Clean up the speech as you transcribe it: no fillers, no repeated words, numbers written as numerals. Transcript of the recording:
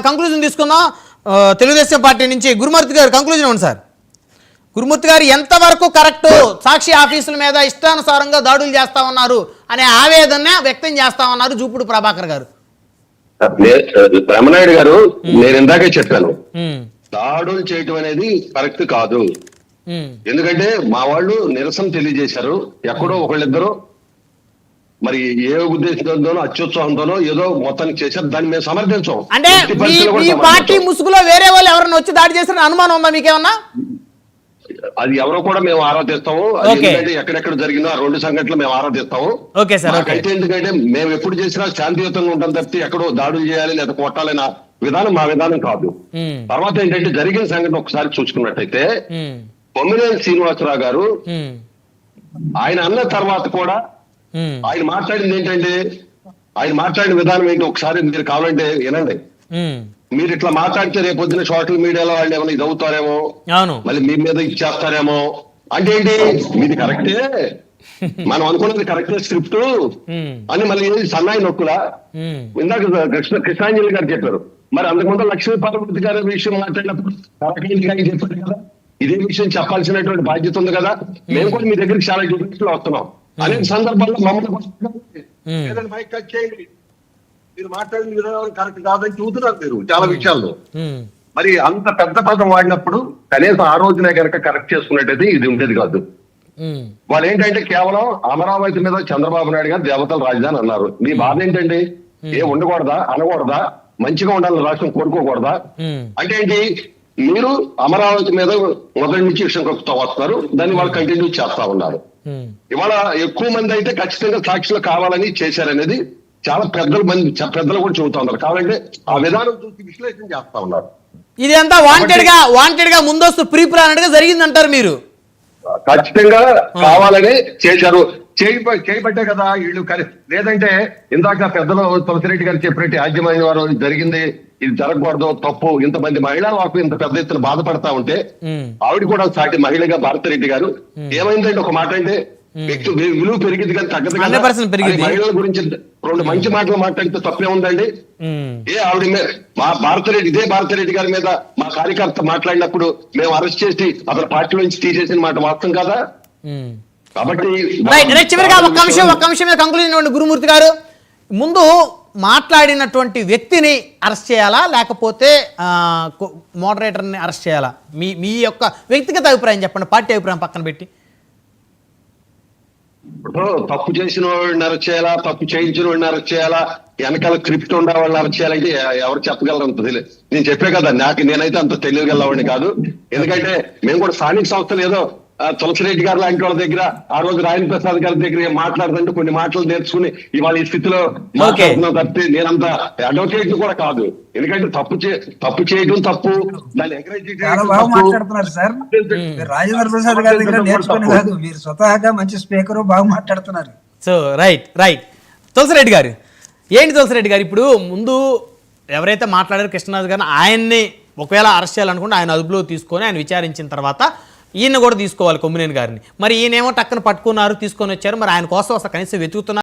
Conclusion తీసుకుందాం. Telugu Desam party నుంచి గురుమూర్తి గారు కంక్లూజన్ ఇవ్వండి సార్. గురుమూర్తి గారు ఎంతవరకు కరెక్ట్? సాక్షి ఆఫీసుల మీద ఇష్టానుసారంగా దాడులు చేస్తా ఉన్నారు అనే ఆవేదన వ్యక్తం చేస్తా ఉన్నారు జూపుడు ప్రభాకర్ గారు. బ్రహ్మనాయుడు గారు, నేను ఇందాకే చెప్పాను, దాడులు చేయటం అనేది కరెక్ట్ కాదు. ఎందుకంటే మా వాళ్ళు నిరసన తెలియజేశారు. ఎక్కడో ఒకళ్ళిద్దరూ మరి ఏ ఉద్దేశంతోనో అత్యుత్సాహంతోనో ఏదో మొత్తానికి చేశారు. దాన్ని మేము సమర్థించాం. అంటే మీ పార్టీ ముసుగులో వేరే వాళ్ళు ఎవరైనా వచ్చి దాడి చేసిన అనుమానం ఉందా మీకేమన్నా? అది ఎవరో కూడా మేము ఆరాధిస్తాము. ఎందుకంటే ఎక్కడెక్కడ జరిగిందో ఆ రెండు సంఘటనలు మేము ఆరాధిస్తాము. అయితే ఎందుకంటే మేము ఎప్పుడు చేసినా శాంతియుతంగా ఉంటాం తప్పితే ఎక్కడో దాడులు చేయాలి లేదా కొట్టాలన్న విధానం మా విధానం కాదు. తర్వాత ఏంటంటే జరిగిన సంఘటన ఒకసారి చూసుకున్నట్టయితే పొమ్మినేని శ్రీనివాసరావు గారు ఆయన అన్న తర్వాత కూడా ఆయన మాట్లాడింది ఏంటంటే, ఆయన మాట్లాడిన విధానం ఏంటి ఒకసారి మీరు కావాలంటే వినండి. మీరు ఇట్లా మాట్లాడితే రేపు పొద్దున సోషల్ మీడియాలో వాళ్ళు ఏమైనా ఇది అవుతారేమో, మళ్ళీ మీ మీద ఇచ్చేస్తారేమో. అంటే ఏంటి, మీది కరెక్టే, మనం అనుకున్నది కరెక్టే స్క్రిప్ట్ అని మళ్ళీ సన్నాయి నొక్కులా. ఇందాక కృష్ణాంజలి గారు చెప్పారు. మరి అందుకుంటే లక్ష్మీ పార్వతి గారి విషయం మాట్లాడినప్పుడు కరెక్ట్ చెప్పారు కదా, ఇదే విషయం చెప్పాల్సినటువంటి బాధ్యత ఉంది కదా. మేము కూడా మీ దగ్గరికి చాలా డిఫరెన్స్ లో వస్తున్నాం. అనేక సందర్భాల్లో మమ్మల్ని మైక్ కట్ చేయండి, మీరు మాట్లాడిన విధానం కరెక్ట్ కాదని చూస్తున్నారు మీరు చాలా విషయాల్లో. మరి అంత పెద్ద పదం వాడినప్పుడు కనీసం ఆ రోజునే కనుక కరెక్ట్ చేసుకున్నట్టయితే ఇది ఉండేది కాదు. వాళ్ళు ఏంటంటే కేవలం అమరావతి మీద చంద్రబాబు నాయుడు గారు దేవతల రాజధాని అన్నారు. మీ బాధ ఏంటండి? ఏ ఉండకూడదా, అనకూడదా, మంచిగా ఉండాలని రాష్ట్రం కోరుకోకూడదా? అంటే ఏంటి, మీరు అమరావతి మీద మొదటి నుంచి విషయం కలుపుతూ వస్తున్నారు, దాన్ని వాళ్ళు కంటిన్యూ చేస్తా ఉన్నారు. ఇవాళ ఎక్కువ మంది అయితే ఖచ్చితంగా సాక్షులు కావాలని చేశారనేది చాలా పెద్దలు కూడా చెబుతా ఉన్నారు. కాబట్టి ఆ విధానం చూసి విశ్లేషణ చేస్తా ఉన్నారు. ఇది అంతా వాంటెడ్ గా ముందస్తు ప్రీ ప్లానెడ్ గా జరిగిందంటారు మీరు? ఖచ్చితంగా కావాలని చేశారు. చేయబట్టే కదా వీళ్ళు. లేదంటే ఇందాక పెద్దలు తులసిరెడ్డి గారు చెప్పినట్టు యాజ్యమైన వారు జరిగింది, ఇది జరగకూడదు, తప్పు. ఇంతమంది మహిళా వాకు ఇంత పెద్ద ఎత్తున బాధపడతా ఉంటే ఆవిడ కూడా సాటి మహిళగా భారతిరెడ్డి గారు ఏమైందంటే, ఒక మాట అంటే వ్యక్తి విలువ పెరిగింది కానీ తగ్గదు కదా. మహిళల గురించి రెండు మంచి మాటలు మాట్లాడితే తప్పే ఉందండి. ఆవిడ మా ఇదే భారతిరెడ్డి గారి మీద మా కార్యకర్త మాట్లాడినప్పుడు మేము అరెస్ట్ చేసి అతని పార్టీ నుంచి తీసేసిన మాట వాస్తవం కదా. కాబట్టి చివరిగా ఒక్క అంశం మీద కంక్లూజన్ ఇవ్వండి గురుమూర్తి గారు. ముందు మాట్లాడినటువంటి వ్యక్తిని అరెస్ట్ చేయాలా లేకపోతే మోడరేటర్ని అరెస్ట్ చేయాలా? మీ యొక్క వ్యక్తిగత అభిప్రాయం చెప్పండి, పార్టీ అభిప్రాయం పక్కన పెట్టి. ఇప్పుడు తప్పు చేసిన వాడిని అరెస్ట్ చేయాలా, తప్పు చేయించిన వాడిని అరెస్ట్ చేయాలా, వెనకాల క్రిప్ట్ ఉండే వాళ్ళని అరెస్ట్ చేయాలంటే ఎవరు చెప్పగలరు? అంత తెలియదు. నేను చెప్పే కదా, నేనైతే అంత తెలియగలవాడిని కాదు. ఎందుకంటే మేము కూడా స్థానిక సంస్థలు ఏదో తులసిరెడ్డి గారు లాంటి వాళ్ళ దగ్గర, ఆ రోజు రాయన్ ప్రసాద్ గారి దగ్గర మాట్లాడుతుంటే కొన్ని మాటలు నేర్చుకుని ఇవాళ ఈ స్థితిలో మాట్లాడుతున్నాం తప్పితే నేనంత అడ్వకేట్ కూడా కాదు. ఎందుకంటే తప్పు చేయడం తప్పు, దాన్ని ఎంకరేజ్ మాట్లాడుతున్నారు సార్. రాజేంద్ర ప్రసాద్ గారి దగ్గర నేర్చుకుని కాదు, మీరు స్వతహాగా మంచి స్పీకర్, బాగా మాట్లాడుతున్నారు. సో రైట్ తులసిరెడ్డి గారు, ఏంటి తులసిరెడ్డి గారు, ఇప్పుడు ముందు ఎవరైతే మాట్లాడారో కృష్ణరాజు గారిని, ఆయన్ని ఒకవేళ అరెస్ట్ చేయాలనుకుంటే ఆయన అదుపులో తీసుకొని ఆయన విచారించిన తర్వాత ఈయన కూడా తీసుకోవాలి కొమ్మినేని గారిని. మరి ఈయనేమో టక్కన పట్టుకున్నారు, తీసుకొని వచ్చారు. మరి ఆయన కోసం అసలు కనీసం వెతుకుతున్నారు.